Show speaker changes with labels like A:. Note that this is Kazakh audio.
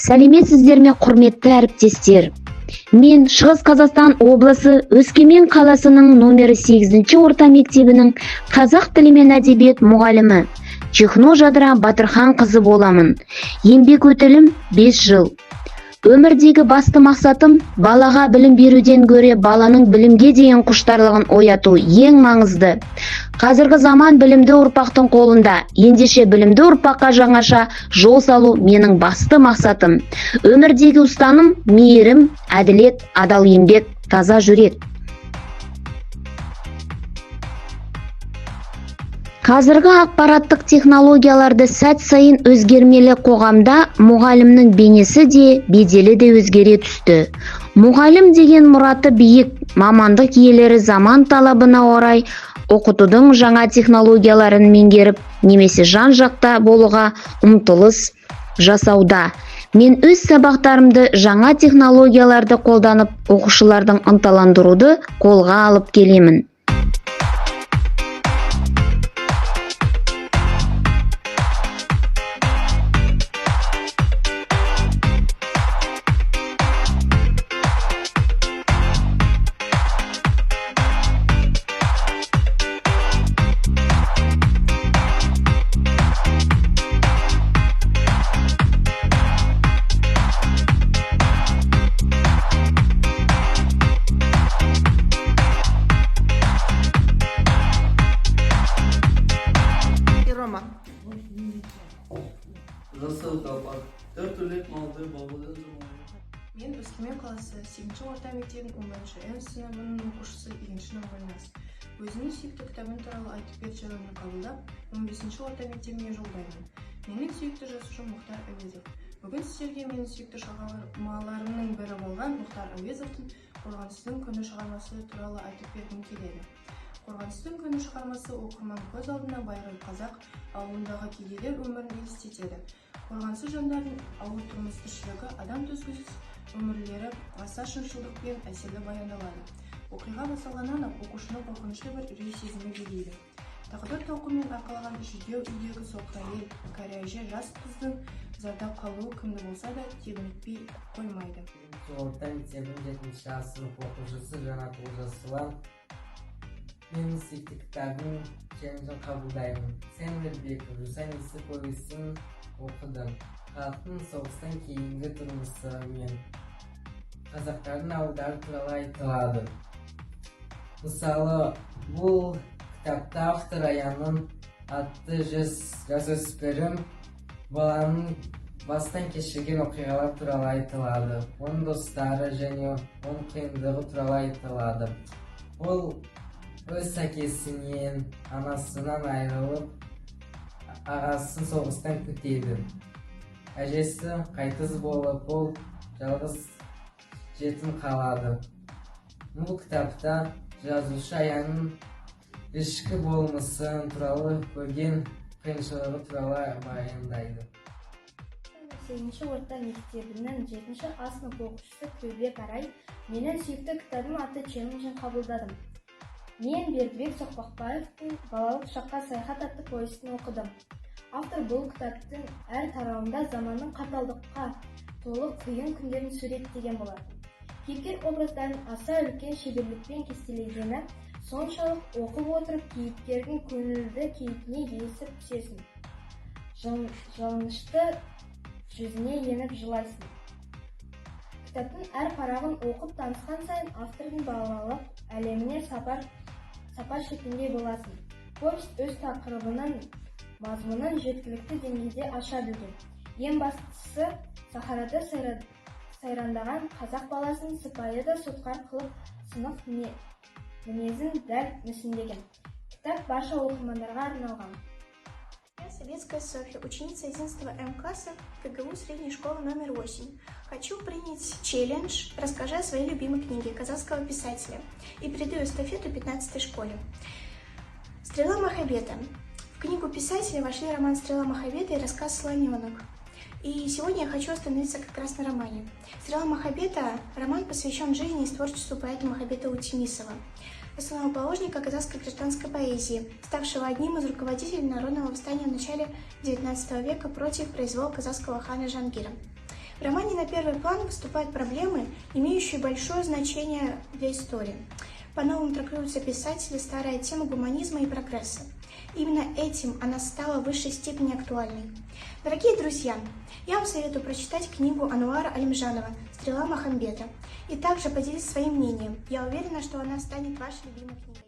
A: Сәлеметсіздер ме, құрметті әріптестер? Мен Шығыс Қазақстан облысы Өскемен қаласының номері 8-ші орта мектебінің қазақ тілі мен әдебиет мұғалімі Чехно Жадыра Батырхан қызы боламын. Еңбек өтілім 5 жыл. Өмірдегі басты мақсатым балаға білім беруден гөрі баланың білімге деген құштарлығын ояту ең маңызды. Қазіргі заман білімді ұрпақтың қолында, ендеше білімді ұрпаққа жаңаша жол салу менің басты мақсатым. Өмірдегі ұстаным мейірім, әділет, адал еңбек, таза жүрек. Қазіргі ақпараттық технологияларды сәт сайын өзгермелі қоғамда мұғалімнің бейнесі де, беделі де өзгере түсті. Мұғалім деген мұраты биік, мамандық иелері заман талабына орай оқытудың жаңа технологияларын меңгеріп, немесе жан-жақта болуға ұмтылыс жасауда. Мен өз сабақтарымды жаңа технологияларды қолданып, оқушылардың ынталандыруды қолға алып келемін.
B: Мен Өскемен қаласы 8-ші орта мектебінің 11-ші сыныбының оқушысы Игеншина Ойнас. Өзінің сүйікті кітабын туралы айтып берді жайлауын қабылдап, 15-ші орта мектебіне жолдаймын. Менің сүйікті жазушым Мұхтар Әуезов. Бүгін сіздерге менің сүйікті шығармаларымның бірі болған Мұхтар Әуезовтың «Қорғансыздың күні» шығармасы туралы айтып бергім келеді. «Қорғансыздың күні» шығармасы оқырман көз алдына байырғы қазақ ауылындағы кедейлер өмірін елестетеді. Қорғансыз жандардың ауыр тұрмыс тіршілігі, адам төзгісіз өмірлері аса шыншылдықпен әсерлі баяндалады. Оқиға басталғаннан оқушыны қорқынышты бір үрей сезімі билейді. Тағдыр тауқыммен арқалаған жүдеу үйдегі соқыр әйел, кәрі әже жас қыздың зардап қалуы кімді болса да тебінтпей қоймайды.
C: Орта мектебінің 7-ші сынып оқушысы Жанат Олжасұлан. Менің сүйікті кітабын «Челленджін» қабылдаймын. Сәнбербеков Жусанисі повестін оқыдым. Халықтың соғыстан кейінгі тұрмысы мен қазақтардың ауылдары туралы айтылады. Мысалы, бұл кітапта автор Аянның атты жасөспірім баланың бастан кешірген оқиғалар туралы айтылады. Оның достары және оның қиындығы туралы айтылады. Ол өз әкесінен, анасынан айырылып, ағасын соғыстан күтеді. Әжесі қайтыс болып, ол жалғыз жетім қалады. Бұл кітапта жазушы Аянның ішкі болмысын туралы, көрген қиыншылығы туралы баяндайды.
D: 8-ші орта мектебінің 7-ші сынып оқушысы Төлбек Арай менің сүйікті кітабым атты «Челленджін» қабылдадым. Мен Бердібек Соқпақбаевтың «Балалық шаққа саяхат» атты повестін оқыдым. Автор бұл кітаптың әр тарауында заманның қаталдыққа толы қиын күндерін суреттеген болатын. Кейіпкер образдарын аса үлкен шеберлікпен кестелегені соншалық оқып отырып кейіпкердің көңілді кейпіне елесіп түсесің. Жалынышты жүзіне еніп жылайсың. Кітаптың әр парағын оқып танысқан сайын автордың балалық әлеміне сапар шеккендей боласың. Повест өз тақырыбының мазмұнын жеткілікті деңгейде аша білген. Ең бастысы, сахарада сайрандаған қазақ баласын сыпайы да сотқар қылып сынық мінезін дәл мүсіндеген. Кітап барша оқырмандарға арналған.
E: Я Советская Софья, ученица 11 М-класса КГУ средней школы номер 8. Хочу принять челлендж «Расскажи о своей любимой книге» казахского писателя и передаю эстафету 15-й школе. «Стрела Махабета». В книгу писателя вошли роман «Стрела Махабета» и рассказ «Слоненок». И сегодня я хочу остановиться как раз на романе. «Стрела Махабета» – роман посвящен жизни и творчеству поэта Махабета Утемисова, основоположника казахской гражданской поэзии, ставшего одним из руководителей народного восстания в начале XIX века против произвола казахского хана Жангира. В романе на первый план выступают проблемы, имеющие большое значение для истории. По-новому трактуются писатели старая тема гуманизма и прогресса. Именно этим она стала в высшей степени актуальной. Дорогие друзья, я вам советую прочитать книгу Ануара Алимжанова «Стрела Махамбета» и также поделиться своим мнением. Я уверена, что она станет вашей любимой книгой.